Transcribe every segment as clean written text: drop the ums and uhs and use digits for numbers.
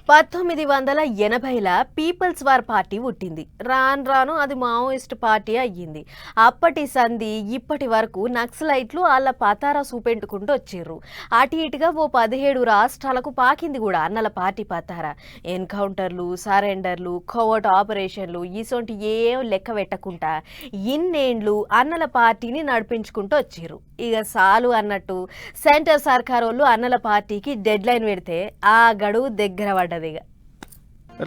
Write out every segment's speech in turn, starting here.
1980ల peoples war party పుట్టింది. రాను రాను అది మావోయిస్ట్ పార్టీ అయ్యింది. అప్పటి సంధి ఇప్పటి వరకు నక్సలైట్లు వాళ్ళ పతారా చూపెట్టుకుంటూ వచ్చిర్రు. అటు ఇటుగా ఓ 17 రాష్ట్రాలకు పాకింది కూడా అన్నల పార్టీ పతారా. ఎన్కౌంటర్లు, సరెండర్లు, కోవర్ట్ ఆపరేషన్లు ఇసొంటి ఏం లెక్క పెట్టకుండా ఇన్నేండ్లు అన్నల పార్టీని నడిపించుకుంటూ వచ్చిర్రు. ఇక సాలు అన్నట్టు సెంటర్ సర్కార్ వాళ్ళు అన్నల పార్టీకి డెడ్ లైన్ పెడితే ఆ గడువు దగ్గర పడ్డదిగా.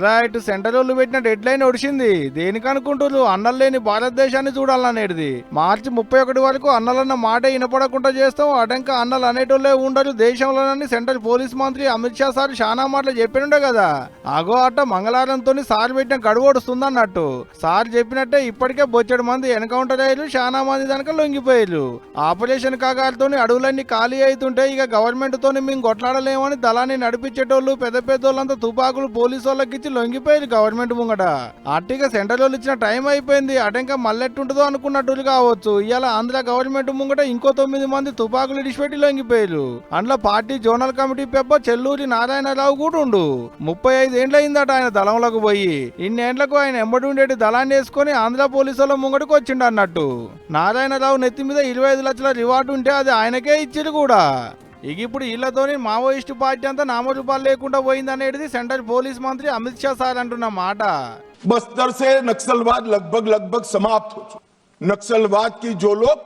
రైట్, సెంటర్ వాళ్ళు పెట్టిన డెడ్ లైన్ ఒడిచింది. దేనికి అనుకుంటున్నారు? అన్నలు లేని భారతదేశాన్ని చూడాలనేది. మార్చి 31 వరకు అన్నలన్న మాట వినపడకుండా చేస్తాం, అడంక అన్నలు అనేటోళ్ళే ఉండరు దేశంలోనని సెంట్రల్ పోలీస్ మంత్రి అమిత్ షా సార్ చాలా మాటలు చెప్పినుండే కదా. ఆగో అట్ట మంగళవారంతో సార్ పెట్టిన గడువు ఒడుస్తుందన్నట్టు. సార్ చెప్పినట్టే ఇప్పటికే బొచ్చడు మంది ఎన్కౌంటర్ అయ్యారు, చాలా మంది దానిక లొంగిపోయారు. ఆపరేషన్ కాగాలతో అడవులన్నీ ఖాళీ అవుతుంటే ఇక గవర్నమెంట్ తోని మేము కొట్లాడలేమని దళాన్ని నడిపించేటోళ్ళు పెద్ద పెద్దోళ్ళంతా తుపాకులు పోలీసు వాళ్ళకి లొంగిపోయింది గవర్నమెంట్ ముంగట. అట్టిగా సెంట్రల్ వాళ్ళు ఇచ్చిన టైం అయిపోయింది, అటంకా మళ్ళెట్టుంటుందో అనుకున్నట్టు కావచ్చు. ఇవాళ ఆంధ్ర గవర్నమెంట్ ముంగట ఇంకో 9 మంది తుపాకులు ఇడిచిపెట్టి లొంగిపోయారు. అందులో party zonal committee Pebba Chelluri Narayanarao కూడా ఉండు. 35 ఏండ్లు అయిందట ఆయన దళంలోకి పోయి. ఇన్నేండ్లకు ఆయన ఎంబడి ఉండేటి దళాన్ని వేసుకుని ఆంధ్ర పోలీసు వాళ్ళ ముంగటికి వచ్చిండు అన్నట్టు. నారాయణరావు నెత్తి మీద 25 లక్షల రివార్డు ఉంటే అది ఆయనకే ఇచ్చిరు కూడా. ఇక ఇప్పుడు ఇళ్లతోని మావోయిస్టు పార్టీ అంతా నామరూపాలు లేకుండా పోయిందనేది సెంట్రల్ పోలీస్ మంత్రి అమిత్ షా సార్ అంటున్న మాట. बस्तर से नक्सलवाद लगभग समाप्त हो चुका। नक्सलवाद की जो लोग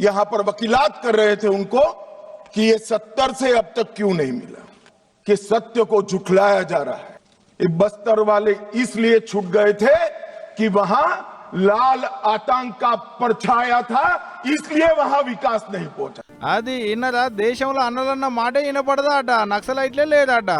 यहाँ पर वकीलात कर रहे थे उनको कि ये 70 से अब तक क्यों नहीं मिला, कि सत्य को झुठलाया जा रहा है। ये बस्तर वाले इसलिए छूट गए थे कि वहां लाल आतंक का परछाया था, इसलिए वहां विकास नहीं पहुंचा। అది ఇన్నరా దేశంలో అన్నలన్న మాట వినపడదాట, నక్సలైట్లే లేదట.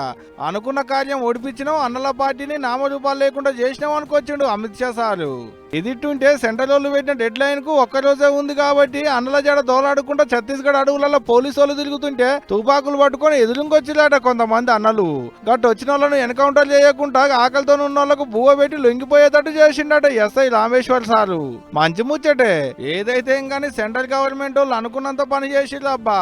అనుకున్న కార్యం ఓడిపించినాం, అన్నల పార్టీని నామరూపాలు లేకుండా చేసినాం అనుకొచ్చిండు అమిత్ షా సారు. ఇదిట్టుంటే సెంట్రల్ వాళ్ళు పెట్టిన డెడ్ లైన్ కు ఒక్కరోజే ఉంది కాబట్టి అన్నల జడ దోలాడుకుంటా ఛత్తీస్గఢ్ అడవులలో పోలీసు వాళ్ళు తిరుగుతుంటే తుపాకులు పట్టుకొని ఎదురుకొచ్చిరాట కొంతమంది అన్నలు. గట్టు వచ్చిన వాళ్ళను ఎన్కౌంటర్ చేయకుండా ఆకలితో ఉన్న వాళ్ళకు బువ్వ పెట్టి లొంగిపోయేటట్టు చేసిండట ఎస్ఐ రామేశ్వర్ సారు. మంచి ముచ్చటే. ఏదైతే కానీ సెంట్రల్ గవర్నమెంట్ వాళ్ళు అనుకున్నంత పని చేసిర్రు అబ్బా.